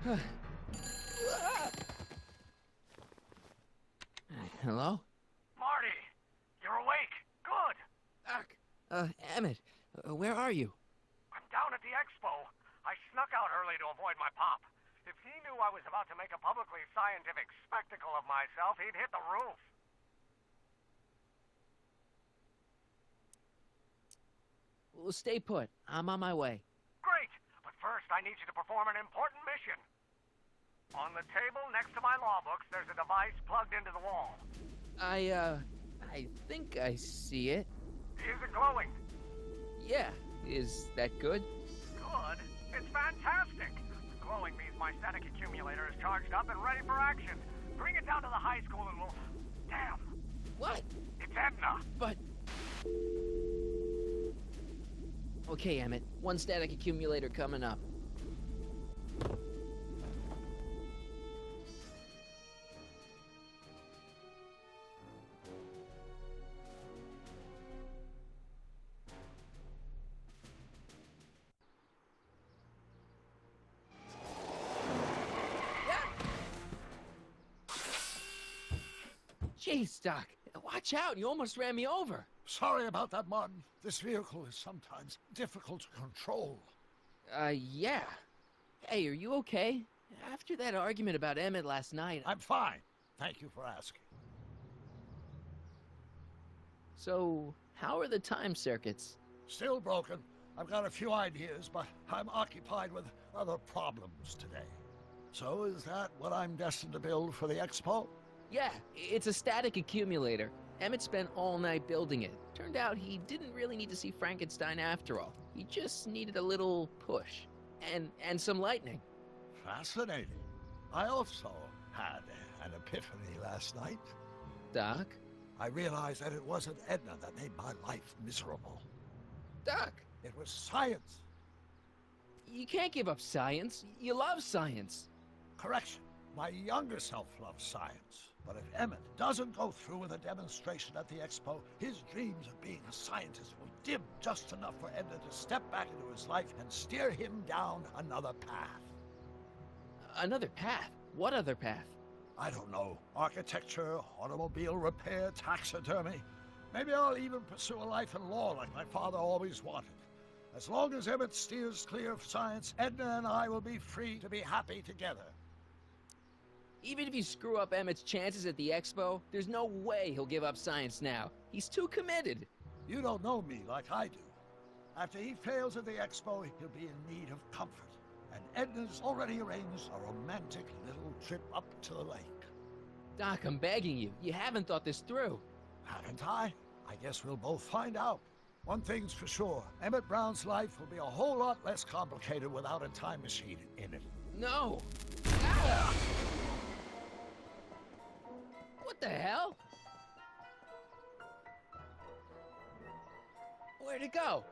Hello? Marty, you're awake. Good. Doc. Emmett, where are you? I'm down at the expo. I snuck out early to avoid my pop. If he knew I was about to make a publicly scientific spectacle of myself, he'd hit the roof. Well, stay put. I'm on my way. Great, but first I need you to perform an important mission. On the table next to my law books, there's a device plugged into the wall. I think I see it. Is it glowing? Yeah. Is that good? Good. It's fantastic. Glowing means my static accumulator is charged up and ready for action. Bring it down to the high school and we'll... Damn. What? It's Edna. But... Okay, Emmett. One static accumulator coming up. Jeez, Doc. Watch out. You almost ran me over. Sorry about that, Martin. This vehicle is sometimes difficult to control. Yeah. Hey, are you okay? After that argument about Emmett last night... I'm fine. Thank you for asking. So, how are the time circuits? Still broken. I've got a few ideas, but I'm occupied with other problems today. So is that what I'm destined to build for the expo? Yeah, it's a static accumulator. Emmett spent all night building it. Turned out he didn't really need to see Frankenstein after all. He just needed a little push. And some lightning. Fascinating. I also had an epiphany last night. Doc? I realized that it wasn't Edna that made my life miserable. Doc! It was science. You can't give up science. You love science. Correction. My younger self loves science. But if Emmett doesn't go through with a demonstration at the expo, his dreams of being a scientist will dim just enough for Edna to step back into his life and steer him down another path. Another path? What other path? I don't know. Architecture, automobile repair, taxidermy. Maybe I'll even pursue a life in law like my father always wanted. As long as Emmett steers clear of science, Edna and I will be free to be happy together. Even if you screw up Emmett's chances at the expo, there's no way he'll give up science now. He's too committed. You don't know me like I do. After he fails at the expo, he'll be in need of comfort. And Edna's already arranged a romantic little trip up to the lake. Doc, I'm begging you. You haven't thought this through. Haven't I? I guess we'll both find out. One thing's for sure, Emmett Brown's life will be a whole lot less complicated without a time machine in it. No! Ah! What the hell? Where'd it go?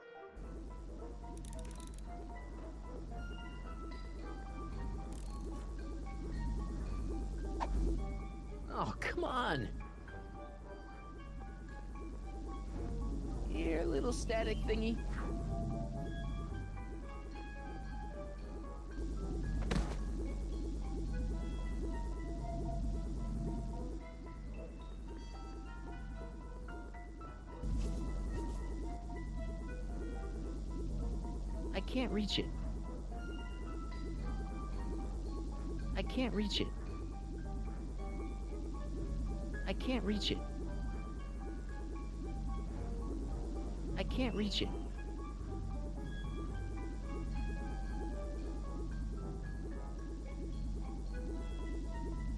Oh, come on. Here, little static thingy. I can't reach it. I can't reach it. I can't reach it. I can't reach it.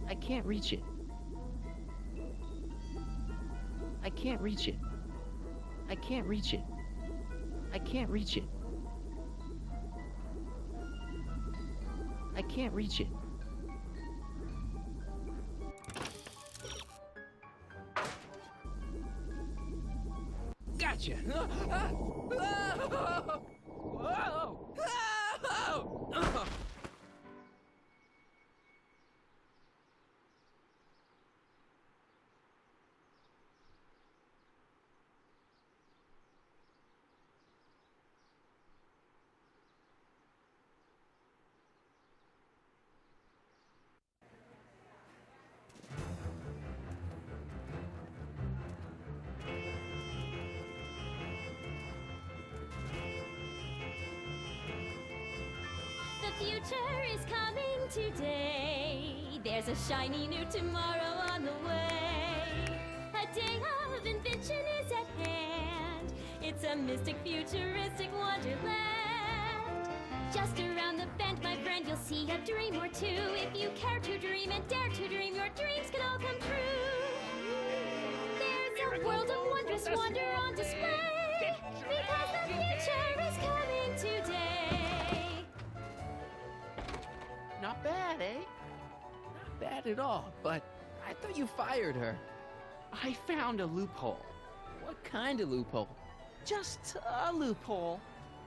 I can't reach it. I can't reach it. I can't reach it. I can't reach it. I can't reach it. Gotcha! future is coming today. There's a shiny new tomorrow on the way. A day of invention is at hand. It's a mystic, futuristic wonderland. Just around the bend, my friend, you'll see a dream or two. If you care to dream and dare to dream, your dreams can all come true. There's a world of wondrous wonder on display, because the future is coming today. Not bad, eh? Not bad at all, but I thought you fired her. I found a loophole. What kind of loophole? Just a loophole.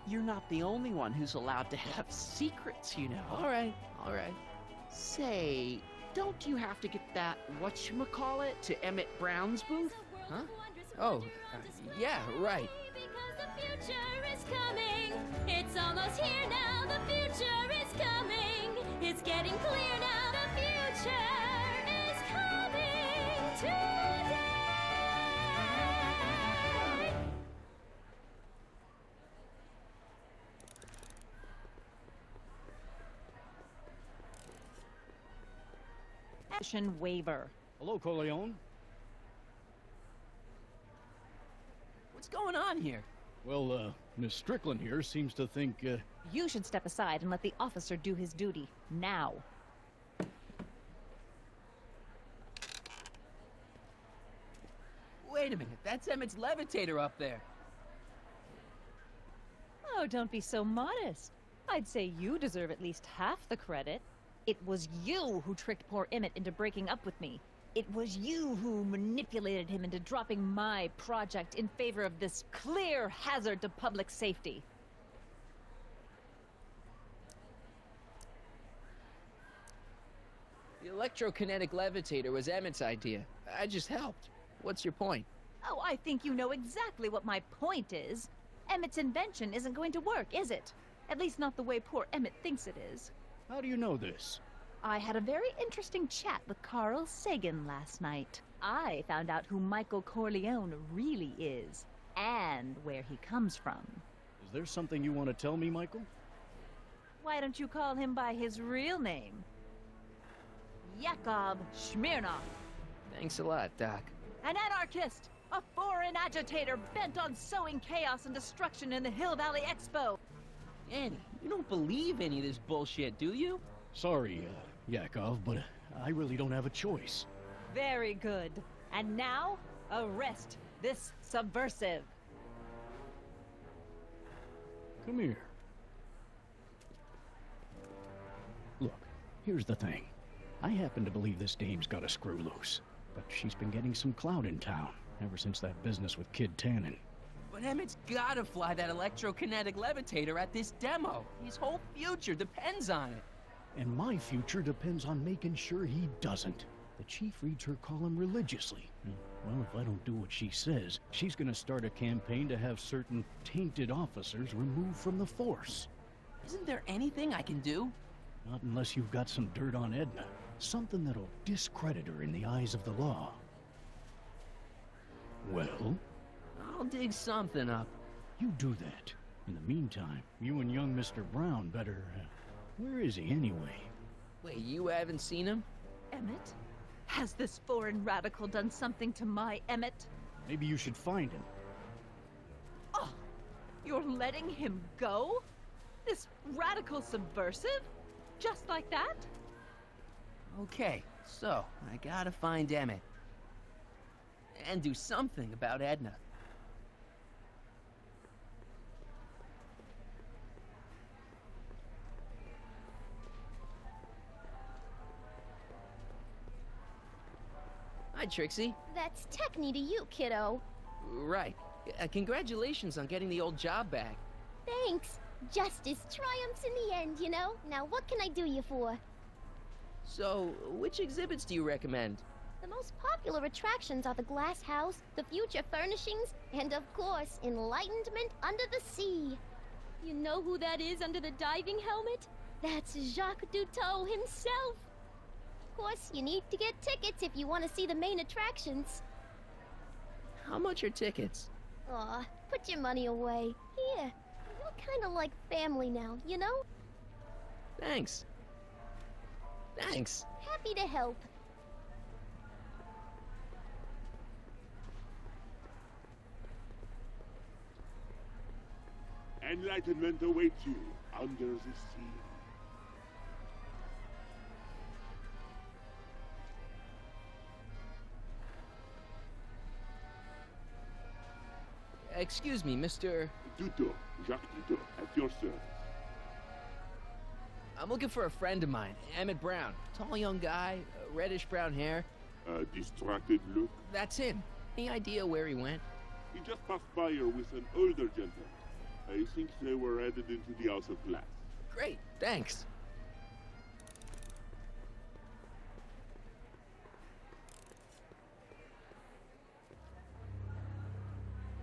You're not the only one who's allowed to have secrets, you know. All right. Say, don't you have to get that whatchamacallit to Emmett Brown's booth? Huh? Oh, yeah, right. Because the future is coming. It's almost here now. The future is coming. It's getting clear now. The future is coming today. Waiver. Hello, Corleone. What's going on here? Well, Miss Strickland here seems to think, You should step aside and let the officer do his duty. Now. Wait a minute, that's Emmett's levitator up there. Oh, don't be so modest. I'd say you deserve at least half the credit. It was you who tricked poor Emmett into breaking up with me. It was you who manipulated him into dropping my project in favor of this clear hazard to public safety. The electrokinetic levitator was Emmett's idea. I just helped. What's your point? Oh, I think you know exactly what my point is. Emmett's invention isn't going to work, is it? At least not the way poor Emmett thinks it is. how do you know this? I had a very interesting chat with Carl Sagan last night. I found out who Michael Corleone really is, and where he comes from. Is there something you want to tell me, Michael? Why don't you call him by his real name? Yakov Smirnov. Thanks a lot, Doc. An anarchist! A foreign agitator bent on sowing chaos and destruction in the Hill Valley Expo! Annie, you don't believe any of this bullshit, do you? Sorry, Yakov, but I really don't have a choice. Very good. And now, arrest this subversive. Come here. Look, here's the thing. I happen to believe this dame's got a screw loose, but she's been getting some clout in town ever since that business with Kid Tannen. But Emmett's gotta fly that electrokinetic levitator at this demo. His whole future depends on it. And my future depends on making sure he doesn't. The chief reads her column religiously. Well, if I don't do what she says, she's gonna start a campaign to have certain tainted officers removed from the force. Isn't there anything I can do? Not unless you've got some dirt on Edna. Something that'll discredit her in the eyes of the law. Well? I'll dig something up. You do that. In the meantime, you and young Mr. Brown better... where is he anyway? Wait, you haven't seen him? Emmett? Has this foreign radical done something to my Emmett? Maybe you should find him. Oh, you're letting him go? This radical subversive? Just like that? Okay, so I gotta find Emmett. And do something about Edna. Hi, Trixie. That's Techni to you, kiddo. Right. Congratulations on getting the old job back. Thanks. Justice triumphs in the end, you know? Now what can I do you for? So, which exhibits do you recommend? The most popular attractions are the Glass House, the Future Furnishings, and of course, Enlightenment Under the Sea. You know who that is under the diving helmet? That's Jacques Cousteau himself. Of course, you need to get tickets if you want to see the main attractions. How much are tickets? Aw, put your money away. Here, we're kind of like family now, you know? Thanks. Thanks. Happy to help. Enlightenment awaits you under the sea. Excuse me, Mr. Duto, Jacques Duto, at your service. I'm looking for a friend of mine, Emmett Brown. Tall young guy, reddish brown hair. A distracted look. That's him. Any idea where he went? He just passed by here with an older gentleman. I think they were headed into the House of Glass. Great, thanks.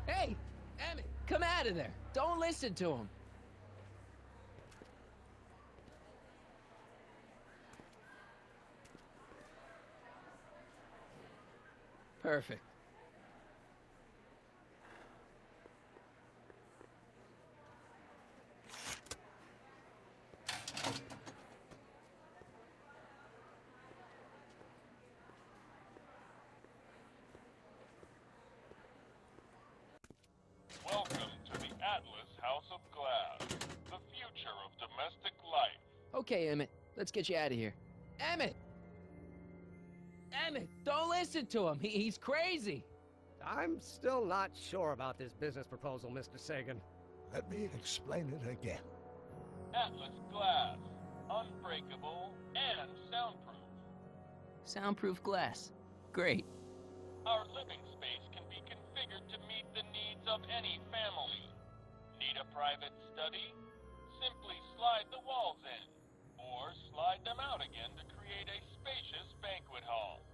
Hey, Emmett, come out of there. Don't listen to him. Perfect. Welcome to the Atlas House of Glass, the future of domestic life. Okay, Emmett, let's get you out of here. Emmett! Emmett, don't listen to him. He's crazy. I'm still not sure about this business proposal, Mr. Sagan. Let me explain it again. Atlas Glass, unbreakable and soundproof. Soundproof glass. Great. Our living space can be configured to meet the needs of any family. Need a private study? Simply slide the walls in, or slide them out again to create a spacious banquet hall.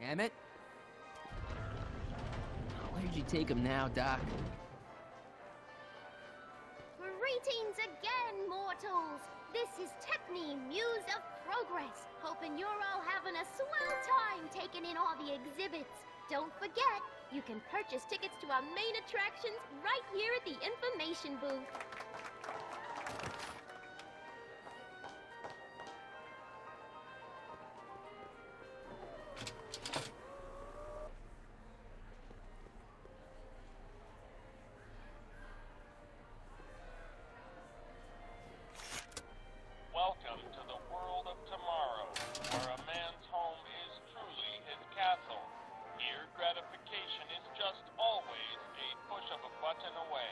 Emmett? Where'd you take him now, Doc? Greetings again, mortals! This is Techne, Muse of Progress. Hoping you're all having a swell time taking in all the exhibits. Don't forget, you can purchase tickets to our main attractions right here at the information booth. Welcome to the world of tomorrow, where a man's home is truly his castle. Here, gratification is just always a push of a button away.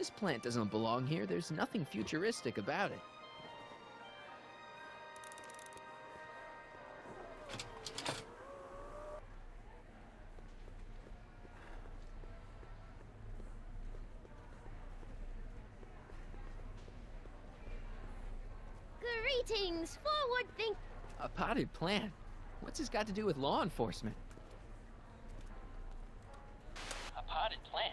This plant doesn't belong here. There's nothing futuristic about it. Greetings, forward think. A potted plant? What's this got to do with law enforcement? A potted plant?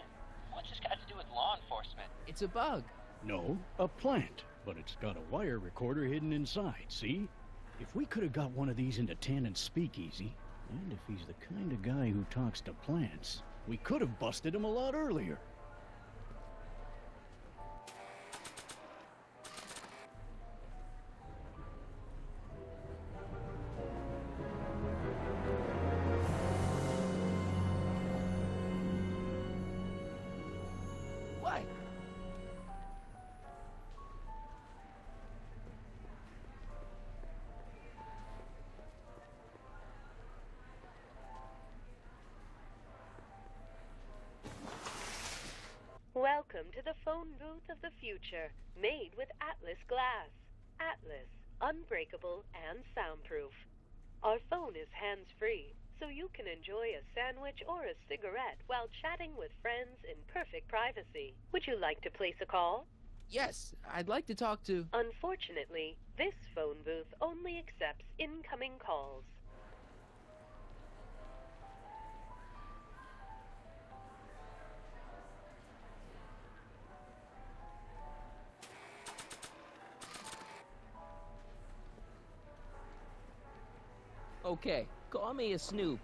What's this got to do with law enforcement? It's a bug. No, a plant. But it's got a wire recorder hidden inside, see? If we could have got one of these into Tannen's speakeasy, and if he's the kind of guy who talks to plants, we could have busted him a lot earlier. What? Welcome to the phone booth of the future, made with Atlas glass. Atlas, unbreakable and soundproof. Our phone is hands-free, so you can enjoy a sandwich or a cigarette while chatting with friends in perfect privacy. Would you like to place a call? Yes, I'd like to talk to... Unfortunately, this phone booth only accepts incoming calls. Okay, call me a snoop.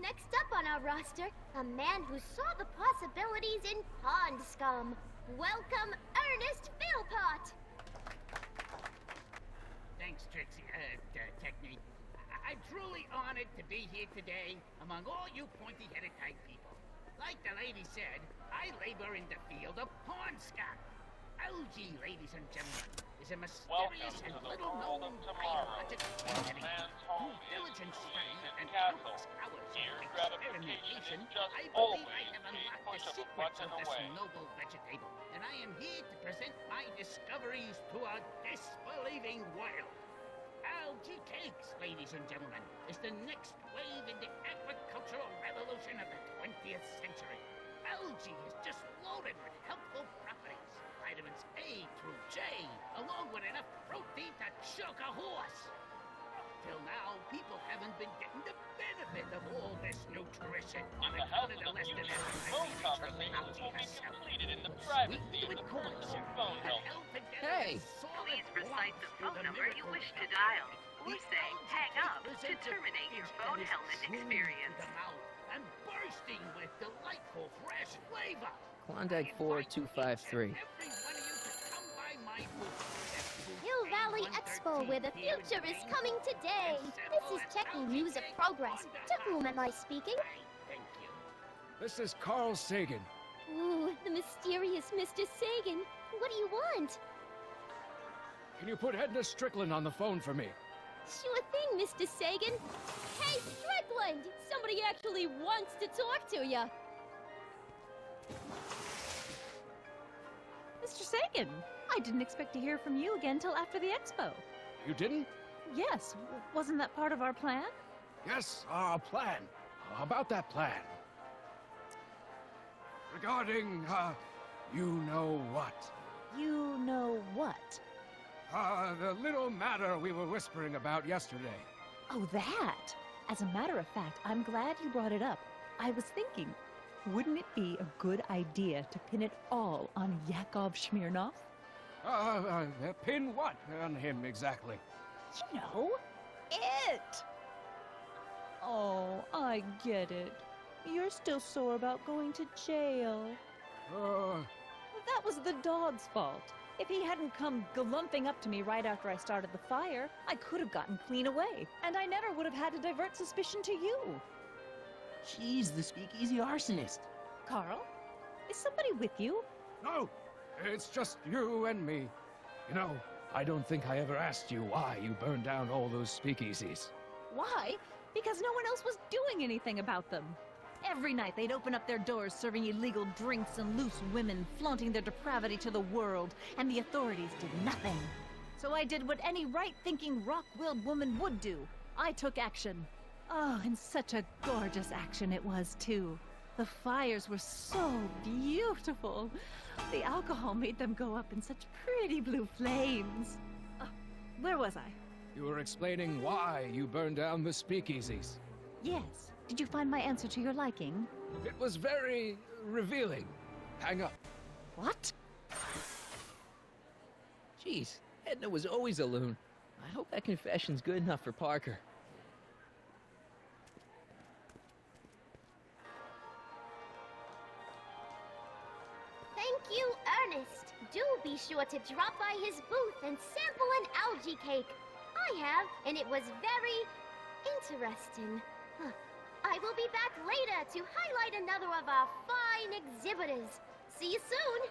Next up on our roster, a man who saw the possibilities in pond scum. Welcome, Ernest Philpott! Thanks, Trixie, Technique. I'm truly honored to be here today among all you pointy-headed type people. Like the lady said, I labor in the field of pond scum. Algae, ladies and gentlemen, is a mysterious and little-known biologic entity whose diligent study and countless hours of experimentation, I believe I have unlocked the secrets of this noble vegetable, and I am here to present my discoveries to a disbelieving world. Algae cakes, ladies and gentlemen, is the next wave in the agricultural revolution of the 20th century. Algae is just loaded with helpful properties. Vitamins A through J, along with enough protein to choke a horse. Up till now, people haven't been getting the benefit of all this nutrition on account of the less than phone conversations will be completed in the privacy of the personal phone helmet. Hey! Please recite the phone number you wish to dial, or say hang up to terminate your phone helmet experience. And bursting with delightful fresh flavor. Klondike 4253. Hill Valley Expo, where the future is coming today. This is checking news of progress. To whom am I speaking? This is Carl Sagan. Ooh, the mysterious Mr. Sagan. What do you want? Can you put Edna Strickland on the phone for me? Sure thing, Mr. Sagan. Hey, Strickland! Somebody actually wants to talk to ya. Mr. Sagan, I didn't expect to hear from you again till after the expo. You didn't? Yes, wasn't that part of our plan? Yes, our plan. About that plan. Regarding, you know what? You know what? The little matter we were whispering about yesterday. Oh, that! As a matter of fact, I'm glad you brought it up. I was thinking, wouldn't it be a good idea to pin it all on Yakov Smirnov? Pin what on him exactly? You know, it! Oh, I get it. You're still sore about going to jail. That was the dog's fault. If he hadn't come galumping up to me right after I started the fire, I could have gotten clean away, and I never would have had to divert suspicion to you. She's the speakeasy arsonist. Carl, is somebody with you? No, it's just you and me. You know, I don't think I ever asked you why you burned down all those speakeasies. Why? Because no one else was doing anything about them. Every night they'd open up their doors serving illegal drinks and loose women, flaunting their depravity to the world, and the authorities did nothing. So I did what any right-thinking, rock-willed woman would do. I took action. Oh, and such a gorgeous action it was, too. The fires were so beautiful. The alcohol made them go up in such pretty blue flames. Where was I? You were explaining why you burned down the speakeasies. Yes. Did you find my answer to your liking? It was very revealing. Hang up. What? Jeez, Edna was always a loon. I hope that confession's good enough for Parker. Thank you, Ernest. Do be sure to drop by his booth and sample an algae cake. I have, and it was very interesting. I will be back later to highlight another of our fine exhibitors. See you soon!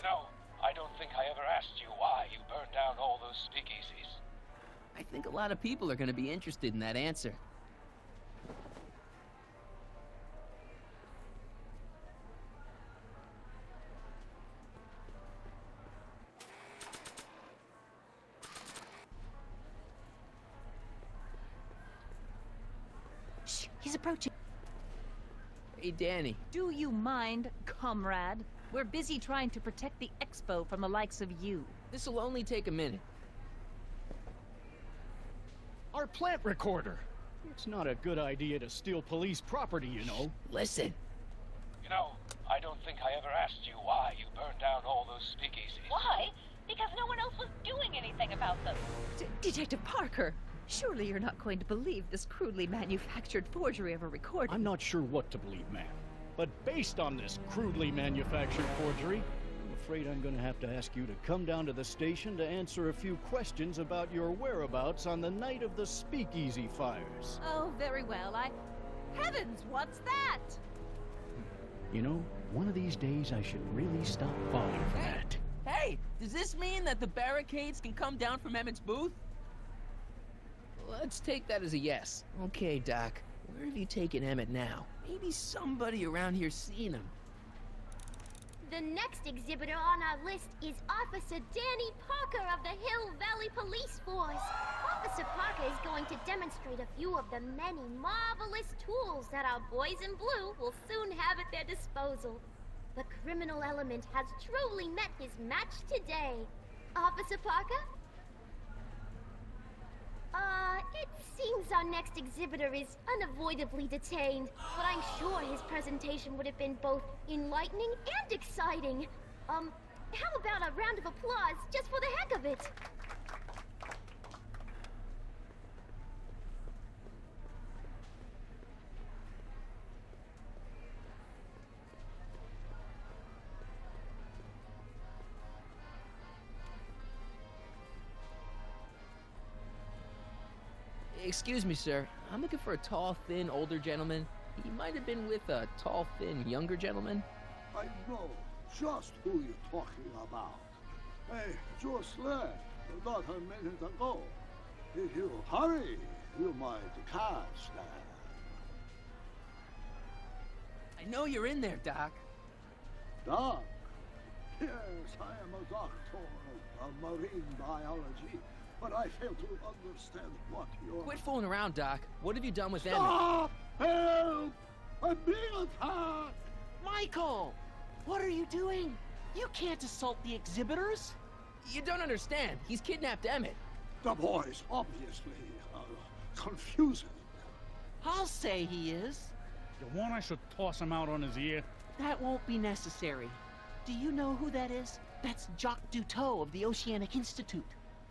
No, I don't think I ever asked you why you burned down all those speakeasies. I think a lot of people are going to be interested in that answer. Shh, he's approaching. Hey, Danny. Do you mind, comrade? We're busy trying to protect the expo from the likes of you. This'll only take a minute. Our plant recorder! It's not a good idea to steal police property, you know. Listen. You know, I don't think I ever asked you why you burned down all those speakeasies. Why? Because no one else was doing anything about them. Detective Parker, surely you're not going to believe this crudely manufactured forgery of a recording. I'm not sure what to believe, ma'am. But based on this crudely manufactured forgery, I'm afraid I'm going to have to ask you to come down to the station to answer a few questions about your whereabouts on the night of the Speakeasy fires. Oh, very well. Heavens, what's that? You know, one of these days I should really stop falling for that. Hey, does this mean that the barricades can come down from Emmett's booth? Let's take that as a yes. Okay, Doc. Where have you taken Emmett now? Maybe somebody around here's seen him. The next exhibitor on our list is Officer Danny Parker of the Hill Valley Police Force. Officer Parker is going to demonstrate a few of the many marvelous tools that our boys in blue will soon have at their disposal. The criminal element has truly met his match today. Officer Parker? It seems our next exhibitor is unavoidably detained, but I'm sure his presentation would have been both enlightening and exciting. How about a round of applause just for the heck of it? Excuse me, sir. I'm looking for a tall, thin, older gentleman. He might have been with a tall, thin, younger gentleman. I know just who you're talking about. Hey, just left not a minute ago. If you hurry, you might catch them. I know you're in there, Doc. Doc? Yes, I am a doctor of marine biology, but I fail to understand what you're... Quit fooling around, Doc. What have you done with Emmett? Stop! Help! I'm being attacked! Michael! What are you doing? You can't assault the exhibitors! You don't understand. He's kidnapped Emmett. The boy's obviously confusing. I'll say he is. You want I should toss him out on his ear? That won't be necessary. Do you know who that is? That's Jacques Duteau of the Oceanic Institute.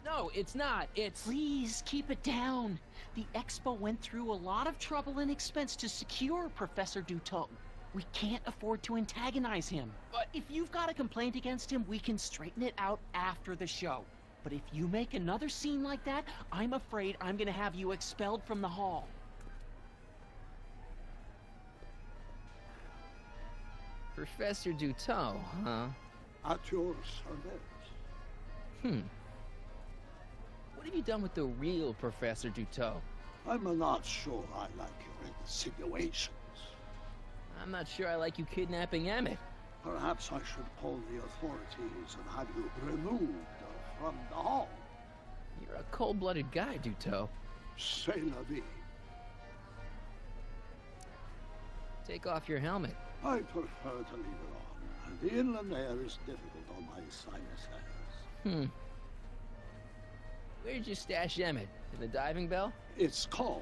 No, it's not. It's... Please, keep it down. The Expo went through a lot of trouble and expense to secure Professor Duteau. We can't afford to antagonize him. But if you've got a complaint against him, we can straighten it out after the show. But if you make another scene like that, I'm afraid I'm gonna have you expelled from the hall. Professor Duteau, huh? At your service. What have you done with the real Professor Duteau? I'm not sure I like your insinuations. I'm not sure I like you kidnapping Emmett. Perhaps I should call the authorities and have you removed from the hall. You're a cold-blooded guy, Duteau. C'est la vie. Take off your helmet. I prefer to leave it on. The inland air is difficult on my sinuses. Where'd you stash Emmett? In the diving bell? It's called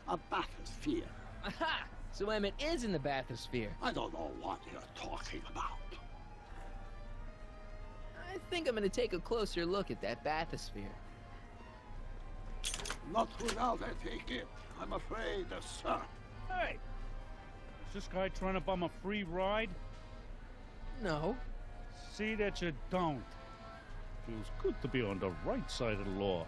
a bathysphere. Aha! So Emmett is in the bathysphere. I don't know what you're talking about. I think I'm gonna take a closer look at that bathysphere. Not without a ticket, I'm afraid, sir. Hey! Is this guy trying to bum a free ride? No. See that you don't. Feels good to be on the right side of the law.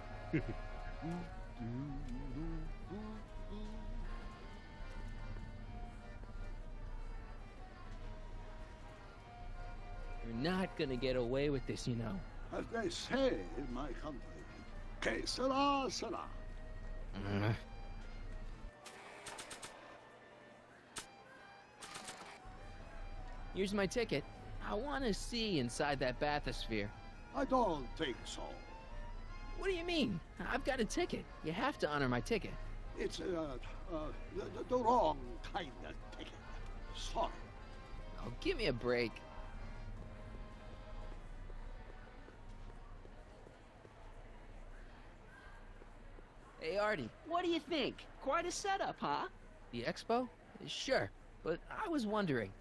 You're not gonna get away with this, you know. As they say in my country, que sera, sera. Here's my ticket. I want to see inside that bathysphere. I don't think so. What do you mean? I've got a ticket. You have to honor my ticket. It's the wrong kind of ticket. Sorry. Oh, give me a break. Hey, Artie. What do you think? Quite a setup, huh? The expo? Sure, but I was wondering.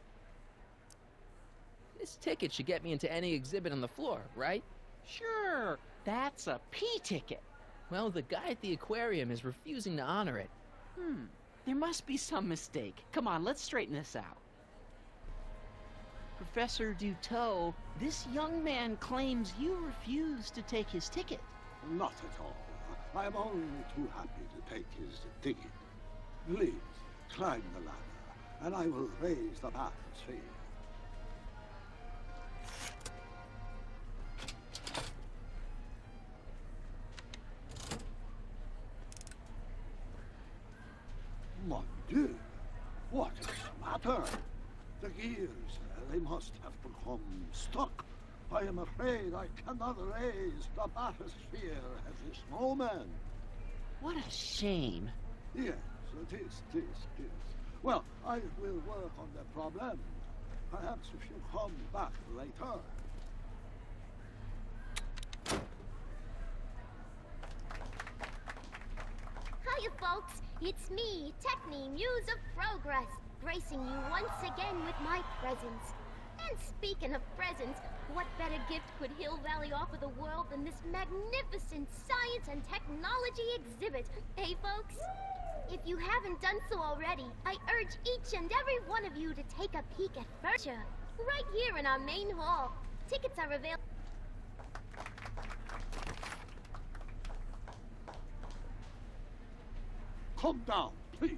This ticket should get me into any exhibit on the floor, right? Sure. That's a P ticket. Well, the guy at the aquarium is refusing to honor it. There must be some mistake. Come on, let's straighten this out. Professor Duteau, this young man claims you refused to take his ticket. Not at all. I am only too happy to take his ticket. Please, climb the ladder, and I will raise the bathysphere. Mon Dieu! What is the matter? The gears, they must have become stuck. I am afraid I cannot raise the bathysphere at this moment. What a shame. Yes, it is. Well, I will work on the problem. Perhaps if you come back later. Hiya, folks. It's me, Techne, Muse of Progress, gracing you once again with my presence. And speaking of presents, what better gift could Hill Valley offer the world than this magnificent science and technology exhibit, eh, folks? If you haven't done so already, I urge each and every one of you to take a peek at furniture, right here in our main hall. Tickets are available. Calm down, please.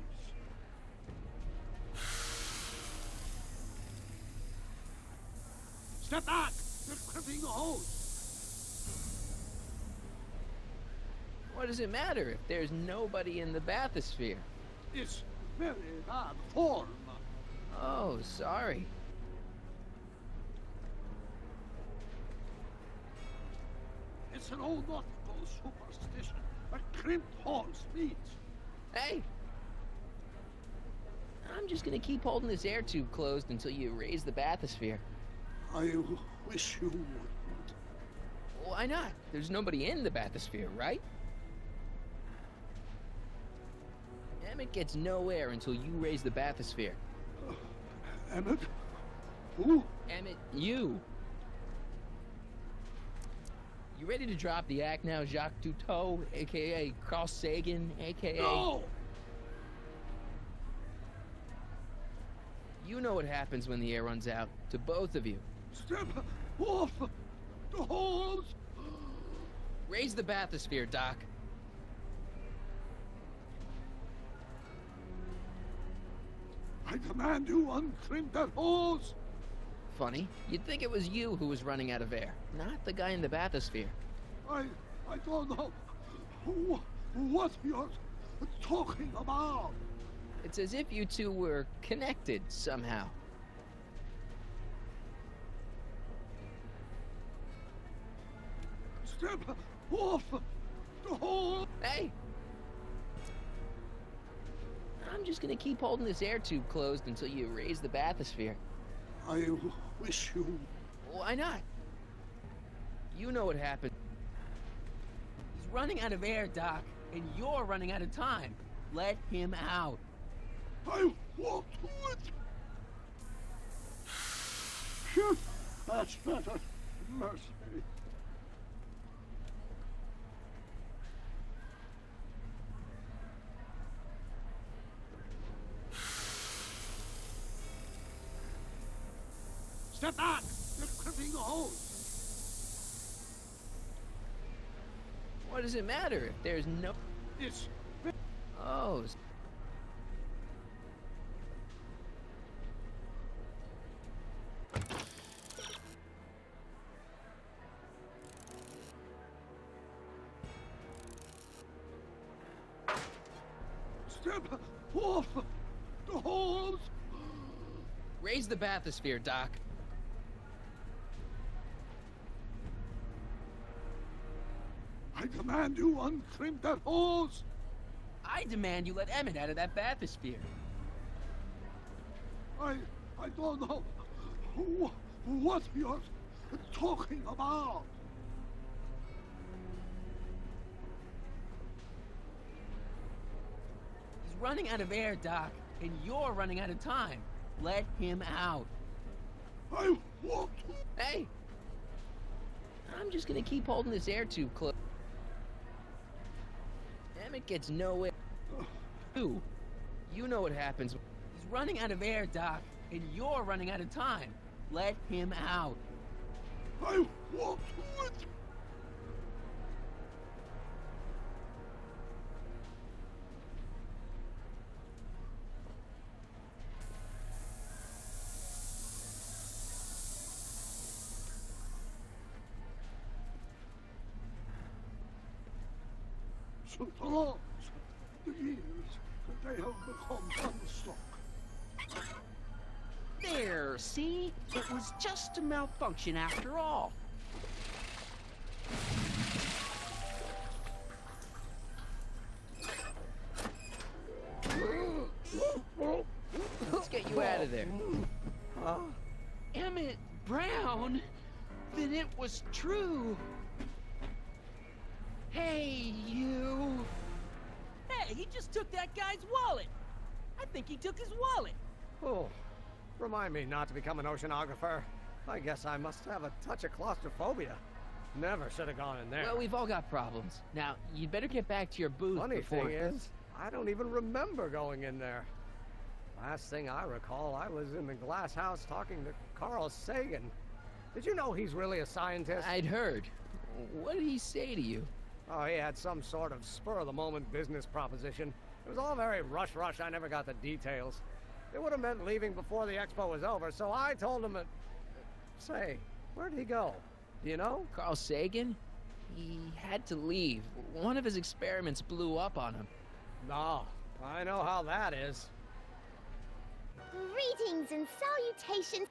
Step back! You're clipping the hose! What does it matter if there's nobody in the bathysphere? It's very bad form. Oh, sorry. It's an old nautical superstition. A crimped horse meets. Hey! I'm just gonna keep holding this air tube closed until you raise the bathysphere. I wish you wouldn't. Why not? There's nobody in the bathysphere, right? Emmett gets no air until you raise the bathysphere. Emmett? Who? Emmett, you! You ready to drop the act now, Jacques Duteau, a.k.a. Carl Sagan, a.k.a. No! You know what happens when the air runs out, to both of you. Step off the hose! Raise the bathysphere, Doc. I command you uncrimp that hose! Funny, you'd think it was you who was running out of air, not the guy in the bathysphere. I don't know what you're talking about. It's as if you two were connected somehow. Step off the hose! Hey! I'm just gonna keep holding this air tube closed until you raise the bathysphere. I wish you... Why not? You know what happened. He's running out of air, Doc, and you're running out of time. Let him out. I won't do it! Shit, that's better. Mercy. Step back! You're crimping the hose! What does it matter if there's no... It's... Oh... Step off the hose! Raise the bathysphere, Doc. I command you uncrimp that hose! I demand you let Emmett out of that bathysphere. I don't know what you're talking about. He's running out of air, Doc, and you're running out of time. Let him out. I won't. Hey! I'm just gonna keep holding this air tube closed. Emmett gets no air. You know what happens. He's running out of air, Doc, and you're running out of time. Let him out. I won't do it! So long, the years that they have become unstuck. There, see? It was just a malfunction after all. Let's get you out of there. Emmett Brown? Then it was true. Hey, you. Hey, he just took that guy's wallet. I think he took his wallet. Oh, remind me not to become an oceanographer. I guess I must have a touch of claustrophobia. Never should have gone in there. Well, we've all got problems. Now, you'd better get back to your booth Funny before... thing is, I don't even remember going in there. Last thing I recall, I was in the glass house talking to Carl Sagan. Did you know he's really a scientist? I'd heard. What did he say to you? Oh, he had some sort of spur-of-the-moment business proposition. It was all very rush. I never got the details. It would have meant leaving before the expo was over, so I told him that... Say, where'd he go? Do you know? Carl Sagan? He had to leave. One of his experiments blew up on him. No, I know how that is. Greetings and salutations.